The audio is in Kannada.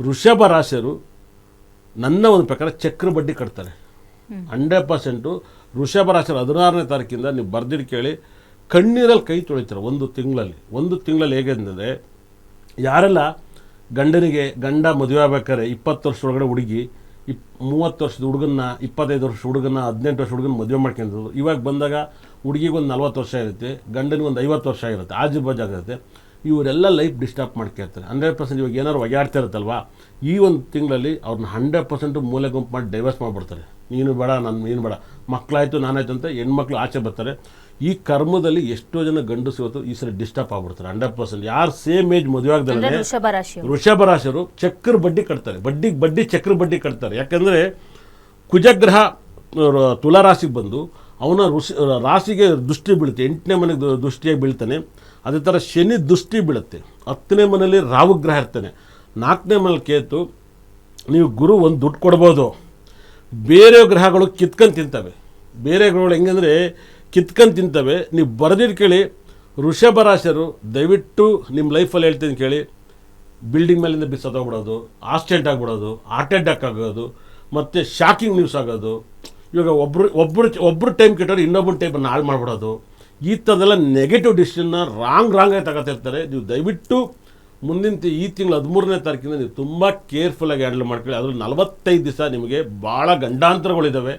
ವೃಷಭ ರಾಶಿಯರು ನನ್ನ ಒಂದು ಪ್ರಕಾರ ಚಕ್ರ ಬಡ್ಡಿ ಕಟ್ತಾರೆ 100%. ವೃಷಭ ರಾಶಿಯರು 16ನೇ ತಾರೀಕಿಂದ ನೀವು ಬರ್ದಿಟ್ಟು ಕೇಳಿ, ಕಣ್ಣೀರಲ್ಲಿ ಕೈ ತೊಳಿತಾರೆ ಒಂದು ತಿಂಗಳಲ್ಲಿ ಹೇಗೆ ಅಂದರೆ, ಯಾರೆಲ್ಲ ಗಂಡ ಮದುವೆ ಆಗ್ಬೇಕಾದ್ರೆ 20 ವರ್ಷದ ಒಳಗಡೆ ಹುಡುಗಿ 30 ವರ್ಷದ ಹುಡುಗನ್ನ, 25 ವರ್ಷದ ಹುಡುಗನ್ನ, 18 ವರ್ಷದ ಹುಡುಗನ ಮದುವೆ ಮಾಡ್ಕೊಂಡಿರೋದು. ಇವಾಗ ಬಂದಾಗ ಹುಡುಗಿಗೆ ಒಂದು 40 ವರ್ಷ ಇರುತ್ತೆ, ಗಂಡನಿಗೆ ಒಂದು 50 ವರ್ಷ ಇರುತ್ತೆ, ಆಜುಬಾಜು ಆಗಿರುತ್ತೆ. ಇವರೆಲ್ಲ ಲೈಫ್ ಡಿಸ್ಟರ್ಬ್ ಮಾಡ್ಕೊಳ್ತಾರೆ 100%. ಇವಾಗ ಏನಾದ್ರು ಒಗ್ಯಾಡ್ತಾ ಇರುತ್ತಲ್ವ, ಈ ಒಂದು ತಿಂಗಳಲ್ಲಿ ಅವ್ರನ್ನ 100% ಮೂಲೆ ಗುಂಪು ಮಾಡಿ ಡೈವರ್ಸ್ ಮಾಡಿಬಿಡ್ತಾರೆ. ನೀನು ಬೇಡ, ನೀನು ಬೇಡ, ಮಕ್ಕಳಾಯಿತು ನಾನಾಯ್ತು ಅಂತ ಹೆಣ್ಮಕ್ಳು ಆಚೆ ಬರ್ತಾರೆ. ಈ ಕರ್ಮದಲ್ಲಿ ಎಷ್ಟೋ ಜನ ಗಂಡಸು ಇವತ್ತು ಈ ಸರಿ ಡಿಸ್ಟರ್ಬ್ ಆಗ್ಬಿಡ್ತಾರೆ 100%. ಯಾರು ಸೇಮ್ ಏಜ್ ಮದುವೆ ಆಗದಲ್ಲೇ ವೃಷಭ ರಾಶಿಯರು ಚಕ್ರ ಬಡ್ಡಿ ಕಟ್ತಾರೆ, ಬಡ್ಡಿ ಚಕ್ರ ಬಡ್ಡಿ ಕಟ್ತಾರೆ. ಯಾಕಂದರೆ ಕುಜಗ್ರಹ ತುಲಾ ರಾಶಿಗೆ ಬಂದು ಅವನ ರಾಶಿಗೆ ದೃಷ್ಟಿ ಬೀಳುತ್ತೆ, 8ನೇ ಮನೆಗೆ ದೃಷ್ಟಿಯಾಗಿ ಬೀಳ್ತಾನೆ. ಅದೇ ಥರ ಶನಿ ದೃಷ್ಟಿ ಬೀಳುತ್ತೆ, 10ನೇ ಮನೆಯಲ್ಲಿ ರಾಹುಗ್ರಹ ಇರ್ತಾನೆ, 4ನೇ ಮನೇಲಿ ಕೇತು. ನೀವು ಗುರು ಒಂದು ದುಡ್ಡು ಕೊಡ್ಬೋದು, ಬೇರೆ ಗ್ರಹಗಳು ಕಿತ್ಕೊಂಡು ತಿಂತವೆ. ಬೇರೆ ಗ್ರಹಗಳು ಹೆಂಗಂದರೆ ಕಿತ್ಕೊಂಡು ತಿಂತವೆ. ನೀವು ಬರೆದಿಟ್ಟು ಕೇಳಿ, ವೃಷಭ ರಾಶಿಯರು ದಯವಿಟ್ಟು ನಿಮ್ಮ ಲೈಫಲ್ಲಿ ಹೇಳ್ತೀನಿ ಕೇಳಿ, ಬಿಲ್ಡಿಂಗ್ ಮೇಲಿಂದ ಬಿಸೋದೋಗ್ಬಿಡೋದು, ಆಕ್ಸಿಡೆಂಟ್ ಆಗಿಬಿಡೋದು, ಹಾರ್ಟ್ ಅಟ್ಯಾಕ್ ಆಗೋದು, ಮತ್ತು ಶಾಕಿಂಗ್ ನ್ಯೂಸ್ ಆಗೋದು. ಇವಾಗ ಒಬ್ಬರು ಟೈಮ್ ಕೆಟ್ಟವ್ರು ಇನ್ನೊಬ್ಬರು ಟೈಮನ್ನು ಹಾಳು ಮಾಡಿಬಿಡೋದು, ಈ ಥರದೆಲ್ಲ ನೆಗೆಟಿವ್ ಡಿಸಿಷನ್ನ ರಾಂಗಾಗಿ ತಗೋತಿರ್ತಾರೆ. ನೀವು ದಯವಿಟ್ಟು ಮುಂದಿನ ಈ ತಿಂಗಳು 13ನೇ ತಾರೀಕಿಂದ ನೀವು ತುಂಬ ಕೇರ್ಫುಲ್ಲಾಗಿ ಹ್ಯಾಂಡಲ್ ಮಾಡ್ಕೊಳ್ಳಿ. ಅದರಲ್ಲಿ 45 ದಿವಸ ನಿಮಗೆ ಭಾಳ ಗಂಡಾಂತರಗಳಿದ್ದಾವೆ.